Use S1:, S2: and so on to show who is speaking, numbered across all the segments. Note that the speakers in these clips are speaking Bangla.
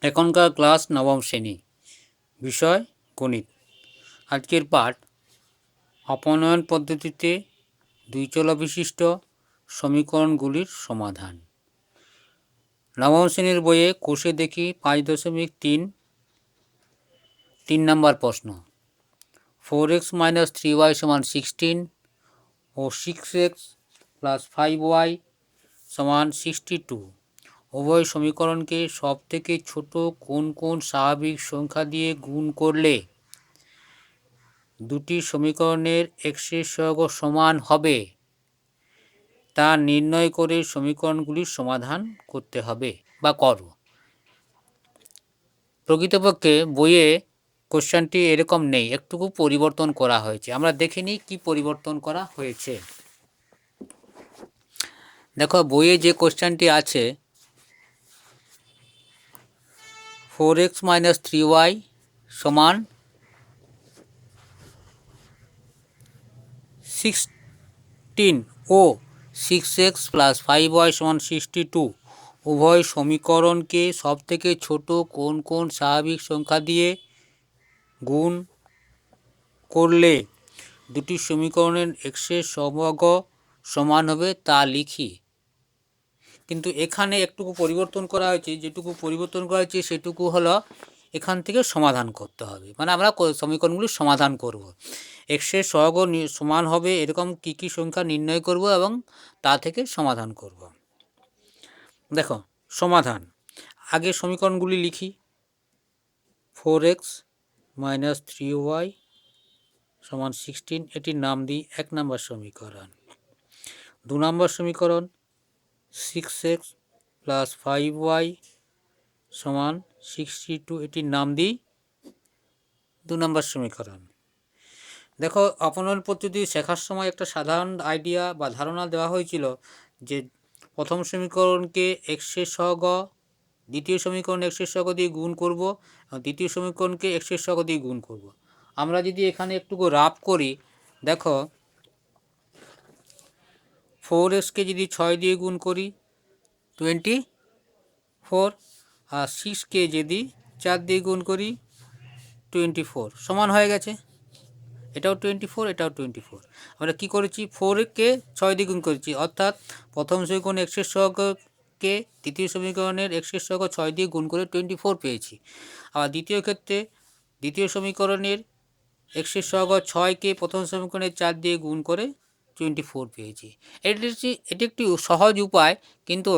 S1: এখনকার ক্লাস নবম শ্রেণী, বিষয় গণিত। আজকের পাঠ অপনয়ন পদ্ধতিতে দুই চল বিশিষ্ট সমীকরণগুলির সমাধান। নবম শ্রেণীর বইয়ে কোষে দেখি 5.3 নম্বর প্রশ্ন। 4x - 3y = 16 ও 6x + 5y = 62 উভয় সমীকরণকে সবথেকে ছোট কোন কোন স্বাভাবিক সংখ্যা দিয়ে গুণ করলে দুটি সমীকরণের এক্সের সহগ সমান হবে তা নির্ণয় করে সমীকরণগুলির সমাধান করতে হবে বা করো। প্রকৃতপক্ষে বইয়ে কোশ্চেনটি এরকম নেই, একটুকু পরিবর্তন করা হয়েছে। আমরা দেখে নিই কি পরিবর্তন করা হয়েছে। দেখো, বইয়ে যে কোশ্চেনটি আছে 4x - 3y = 16 ও 6x + 5y = 62 উভয় সমীকরণকে সবথেকে ছোট কোন কোন স্বাভাবিক সংখ্যা দিয়ে গুণ করলে দুটি সমীকরণের এক্সের সহগ সমান হবে তা লিখি। কিন্তু এখানে একটুকু পরিবর্তন করা হয়েছে, যেটুকু পরিবর্তন করা হয়েছে সেটুকু হলো এখান থেকে সমাধান করতে হবে, মানে আমরা সমীকরণগুলি সমাধান করব। এক্সের সহগ সমান হবে এরকম কি কি সংখ্যা নির্ণয় করব এবং তা থেকে সমাধান করব। দেখো, সমাধান আগে সমীকরণগুলি লিখি। 4x - 3y = 16, এটির নাম দিই 1 নম্বর সমীকরণ। 2 নম্বর সমীকরণ 6x + 5y = 62, এটির নাম দিই 2 নম্বর সমীকরণ। দেখো, অপনয়ন পদ্ধতি শেখার সময় একটা সাধারণ আইডিয়া বা ধারণা দেওয়া হয়েছিল যে প্রথম সমীকরণকে এক্সের সহগ, দ্বিতীয় সমীকরণ এক্সের সহগ দিয়ে গুণ করব, দ্বিতীয় সমীকরণকে এক্সের সহগ দিয়ে গুণ করব। আমরা যদি এখানে একটুকু রাফ করি, দেখো 4xকে যদি 6 দিয়ে গুণ করি 24, আর 6কে যদি 4 দিয়ে গুণ করি 24 সমান হয়ে গেছে। এটাও 24, এটাও 24। আমরা কি করেছি, 4কে 6 দিয়ে গুণ করেছি, অর্থাৎ প্রথম সমীকরণ এক্সের সহগকে দ্বিতীয় সমীকরণের এক্সের সহগ 6 দিয়ে গুণ করে 24 পেয়েছি। আবার দ্বিতীয় ক্ষেত্রে দ্বিতীয় সমীকরণের এক্সের সহগ 6কে প্রথম সমীকরণের 4 দিয়ে গুণ করে 24 পেয়েছি। এটি একটি সহজ উপায়, কিন্তু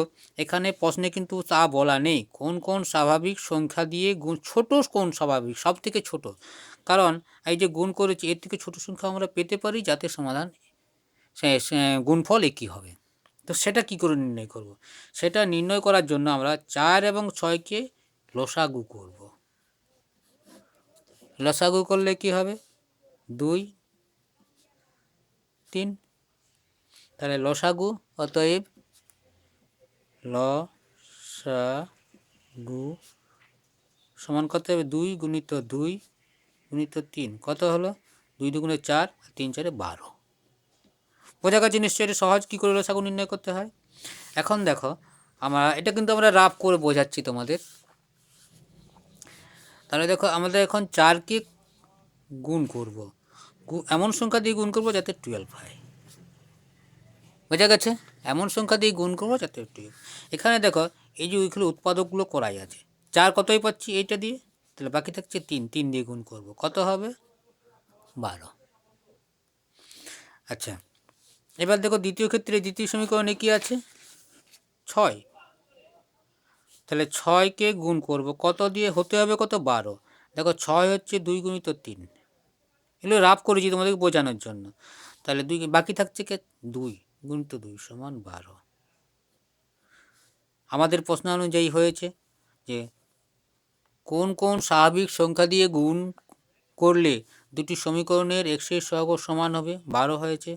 S1: এখানে প্রশ্নে কিন্তু তা বলা নেই কোন কোন স্বাভাবিক সংখ্যা দিয়ে গুণ, ছোট কোন স্বাভাবিক, সব থেকে ছোট। কারণ এই যে গুণ করেছি এর থেকে ছোট সংখ্যা আমরা পেতে পারি যাতে সমাধান গুণফল একই হবে। তো সেটা কি করে নির্ণয় করব? সেটা নির্ণয় করার জন্য আমরা 4 এবং 6কে লসাগু করব। লসাগু করলে কি হবে? 2, 3। তাহলে লসাগু, অতএব লসাগু সমান কত হবে? 2 × 2 × 3 কত হলো? 2 × 2 = 4, 3 × 4 = 12। বোঝা গেছে নিশ্চয়ই সহজ কী করে লসাগু নির্ণয় করতে হয়। এখন দেখো, এটা কিন্তু আমরা রাফ করে বোঝাচ্ছি তোমাদের। তাহলে দেখো, আমাদের এখন 4কে গুণ করব, এমন সংখ্যা দিয়ে গুণ করব যাতে 12 হয়। বোঝা গেছে? এমন সংখ্যা দিয়ে গুণ করবো যাতে 12। এখানে দেখো, এই যে ওইগুলো উৎপাদকগুলো করাই আছে। 4 কতই পাচ্ছি এইটা দিয়ে, তাহলে বাকি থাকছে 3, 3 দিয়ে গুণ করব, কত হবে? 12। আচ্ছা, এবার দেখো দ্বিতীয় ক্ষেত্রে দ্বিতীয় সমীকরণে কি আছে? 6। তাহলে 6কে গুণ করব কত দিয়ে? হতে হবে কত? 12। দেখো 6 হচ্ছে 2 × 3, এগুলো রাফ করেছি তোমাদেরকে বোঝানোর জন্য। তাহলে 2, বাকি থাকছে কে? 2 × 2 = 12। আমাদের প্রশ্ন অনুযায়ী হয়েছে যে কোন কোন স্বাভাবিক সংখ্যা দিয়ে গুণ করলে দুটি সমীকরণের এক্সের সহগ সমান হবে? 12 হয়েছে।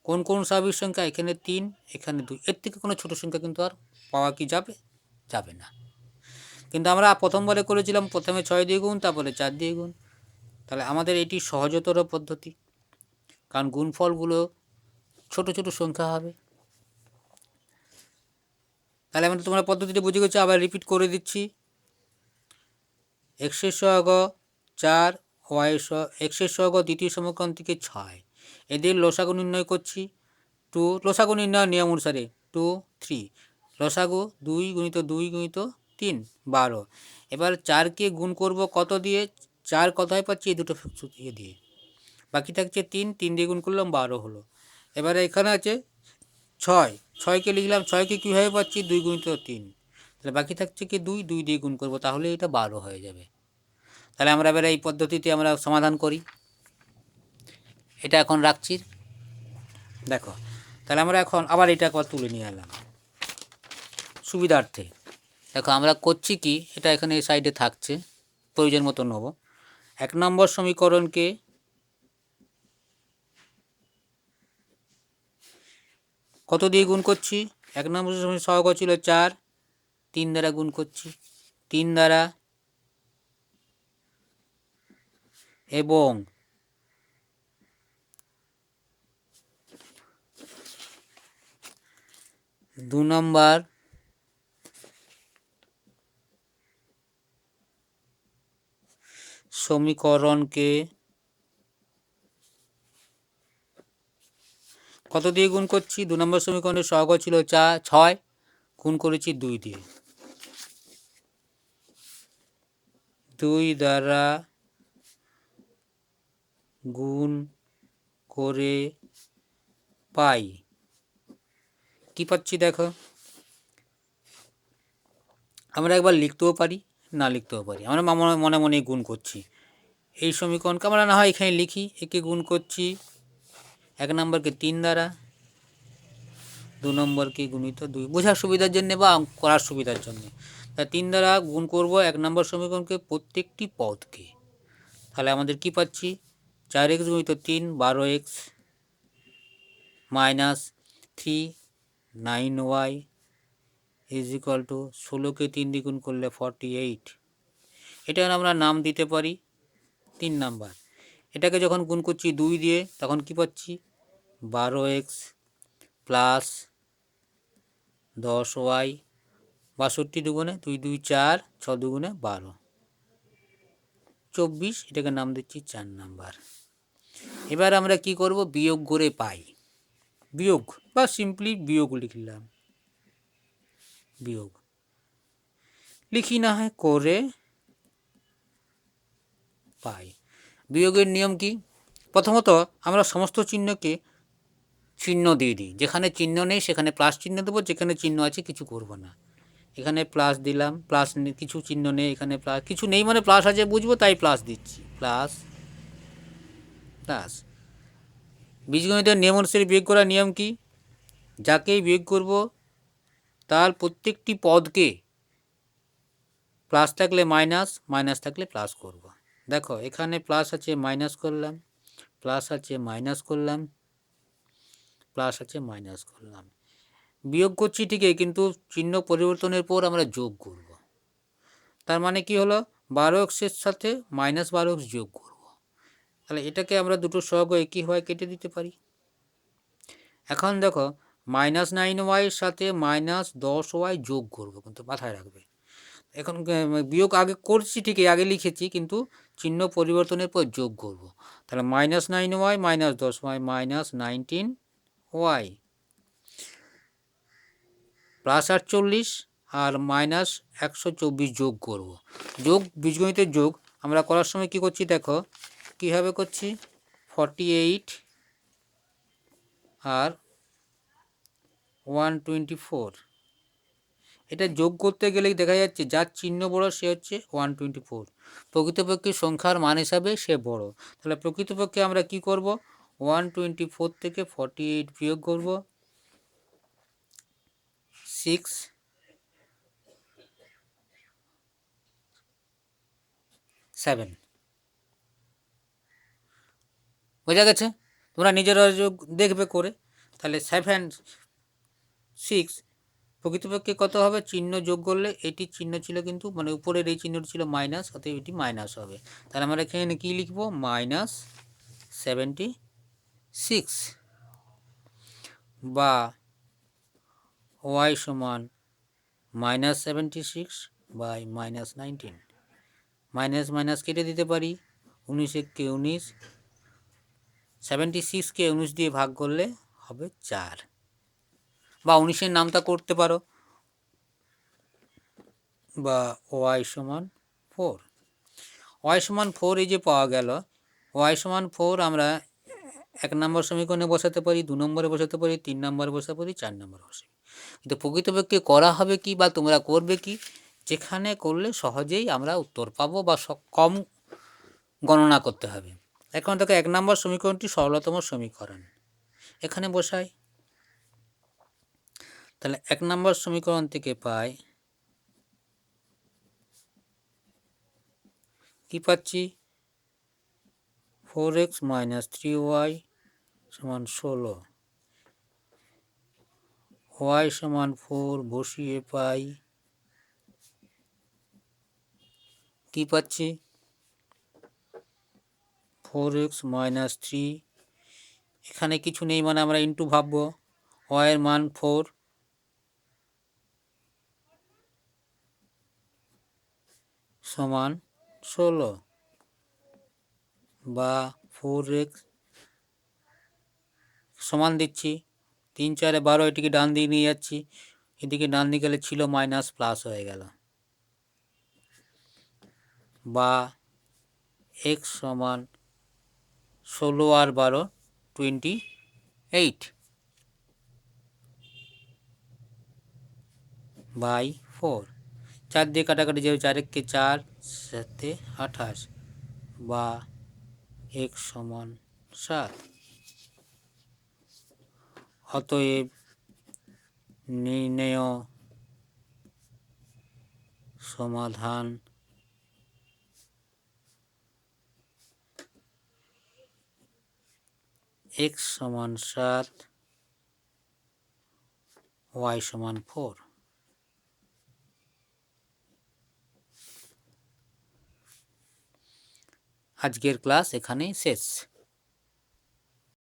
S1: কোন কোন স্বাভাবিক সংখ্যা? এখানে 3, এখানে 2। এর থেকে কোনো ছোট সংখ্যা কিন্তু আর পাওয়া কি যাবে? যাবে না। কিন্তু আমরা প্রথমবারে করেছিলাম প্রথমে 6 দিয়ে গুণ, তারপরে 4 দিয়ে গুণ। তাহলে আমাদের এটি সহজতর পদ্ধতি, কারণ গুণফলগুলো ছোট ছোট সংখ্যা হবে। তাহলে আমাদের তোমরা পদ্ধতিটা বুঝে গেছো, আবার রিপিট করে দিচ্ছি। এক্সের সহগ 4, এক্সের সহগ দ্বিতীয় সমীকরণ থেকে 6, এদের লসাগু নির্ণয় করছি। লসাগু নির্ণয়ের নিয়ম অনুসারে 2, 3, লসাগু 2 গুণিত 2 গুণিত 3, 12। এবার 4কে গুণ করব কত দিয়ে? 4 কথায় পাচ্ছি এই দুটো ইয়ে দিয়ে, বাকি থাকছে 3, 3 দিয়ে গুণ করলাম 12 হলো। এবারে এখানে আছে 6, 6কে লিখলাম, 6কে কীভাবে পাচ্ছি? 2 গুণিত 3, তাহলে বাকি থাকছে কি 2, 2 দিয়ে গুণ করব, তাহলে এটা 12 হয়ে যাবে। তাহলে আমরা এবার এই পদ্ধতিতে আমরা সমাধান করি। এটা এখন রাখছি, দেখো। তাহলে আমরা এখন আবার এটা একবার তুলে নিয়ে এলাম সুবিধার্থে। দেখো আমরা করছি কি, এটা এখানে এই সাইডে থাকছে, প্রয়োজন মতো নেব। 1 নম্বর সমীকরণকে কত দিয়ে গুণ করছি? 1 নম্বর সমীকরণ সহগ ছিল 4, 3 দ্বারা গুণ করছি, 3 দ্বারা, এবং 2 নম্বর সমীকরণকে কত দিয়ে গুণ করছি? 2 নম্বর সমীকরণের সহগ ছিল 6, গুণ করেছি 2 দিয়ে, 2 দ্বারা গুণ করে পাই কি পাচ্ছি? দেখো, আমরা একবার লিখতেও পারি, না লিখতেও পারি। আমরা মনে মনে গুণ করছি এই সমীকরণকে। আমরা না হয় এখানে লিখি, একে গুণ করছি 1 নম্বরকে 3 দ্বারা, 2 নম্বরকে গুণিত 2, বোঝার সুবিধার জন্য বা করার সুবিধার জন্য। তা 3 দ্বারা গুণ করব 1 নম্বর সমীকরণকে প্রত্যেকটি পদকে। তাহলে আমাদের কি পাচ্ছি? 4x গুণিত 3, 12x minus 3, 9y is equal to 16কে 3 দিয়ে গুণ করলে 48। এটার আমরা নাম দিতে পারি 3 নাম্বার। এটাকে যখন গুণ করছি 2 দিয়ে, তখন কি পাচ্ছি? 12x প্লাস 10y, 62 দুগুণে 2, 2, 4, 6 দুগুণে 12, 24। এটাকে নাম দিচ্ছি 4 নাম্বার। এবার আমরা কি করব? বিয়োগ করে পাই, বিয়োগ বা সিম্পলি বিয়োগ লিখলাম, বিয়োগ লিখি না হয় করে পাই। বিয়োগের নিয়ম কি? প্রথমত আমরা সমস্ত চিহ্নকে চিহ্ন দিয়ে দিই, যেখানে চিহ্ন নেই সেখানে প্লাস চিহ্ন দেবো, যেখানে চিহ্ন আছে কিছু করব না। এখানে প্লাস দিলাম, প্লাস কিছু চিহ্ন নেই, এখানে প্লাস কিছু নেই মানে প্লাস আছে বুঝবো, তাই প্লাস দিচ্ছি, প্লাস প্লাস। বীজগণিতের নিয়ম অনুসারে বিয়োগ করার নিয়ম কি? যাকেই বিয়োগ করব তার প্রত্যেকটি পদকে প্লাস থাকলে মাইনাস, মাইনাস থাকলে প্লাস করব। দেখো এখানে প্লাস আছে, মাইনাস করলাম, প্লাস আছে, মাইনাস করলাম, প্লাস আছে, মাইনাস করলাম। বিয়োগ করছি ঠিকই, কিন্তু চিহ্ন পরিবর্তনের পর আমরা যোগ করব। তার মানে কি হলো? 12x-এর সাথে মাইনাস 12x যোগ করব। তাহলে এটাকে আমরা দুটো সহগ একইভাবে কেটে দিতে পারি। এখন দেখো মাইনাস 9y-এর সাথে মাইনাস 10y যোগ করব, কিন্তু মাথায় রাখবে। এখন বিয়োগ আগে করছি ঠিকই, আগে লিখেছি, কিন্তু চিহ্ন পরিবর্তনের পর যোগ করব। তাহলে minus 9y minus 10y minus 19y plus 48 আর মাইনাস 124 যোগ করব। যোগ, বীজগণিতের যোগ আমরা করার সময় কি করছি দেখো, কীভাবে করছি? 48 আর 124, এটা যোগ করতে গেলেই দেখা যাচ্ছে যার চিহ্ন বড় সে হচ্ছে 124, প্রকৃতপক্ষে সংখ্যার মান হিসাবে সে বড়। তাহলে প্রকৃতপক্ষে আমরা কি করব? 124 থেকে 48 বিয়োগ করব, 6, 7। বোঝা গেছে? তোমরা নিজেরা যোগ দেখবে করে। তাহলে 7, 6 প্রকৃতপক্ষে কত হবে? চিহ্ন যোগ করলে এটি চিহ্ন ছিল কিন্তু, মানে উপরের এই চিহ্নটি ছিল মাইনাস, অতএব এটি মাইনাস হবে। তাহলে আমরা এখানে কী লিখব? মাইনাস 76 বা y সমান minus 76 by minus 19। Minus minus কেটে দিতে পারি, 19 কে 19, 76কে 19 দিয়ে ভাগ করলে হবে 4, বা 19-এর নামতা করতে পারো, বা y সমান 4। y সমান 4 এই যে পাওয়া গেল, y সমান 4 আমরা 1 নম্বর সমীকরণে বসাতে পারি, 2 নম্বরে বসাতে পারি, 3 নম্বরে বসাতে পারি, 4 নম্বরে বসাতে পারি। কিন্তু প্রকৃতপক্ষে করা হবে কি, বা তোমরা করবে কি, যেখানে করলে সহজেই আমরা উত্তর পাবো বা কম গণনা করতে হবে। এখন দেখো 1 নম্বর সমীকরণটি সরলতম সমীকরণ, এখানে বসাই। তাহলে 1 নম্বর সমীকরণ থেকে পাই, কি পাচ্ছি, 4x - 3y সমান 16, y সমান 4 বসিয়ে পাই, কি পাচ্ছি, 4x - 3, এখানে কিছু নেই মানে আমরা ইন্টু ভাববো, y এর মান 4 সমান 16, বা 4x সমান দিচ্ছি 3 4 12, এটিকে ডান দিকে নিয়ে যাচ্ছি, এদিকে ডান দিকে গেলে ছিল মাইনাস প্লাস হয়ে গেল, বা x সমান 16 আর 12 28 বাই 4, 4 দিয়ে কাটাকাটি যাবে, 4 × 4 7 28, বা x সমান 7। অতএব নির্ণেয় সমাধান x সমান 7, y সমান 4। আজকের ক্লাস এখানেই শেষ।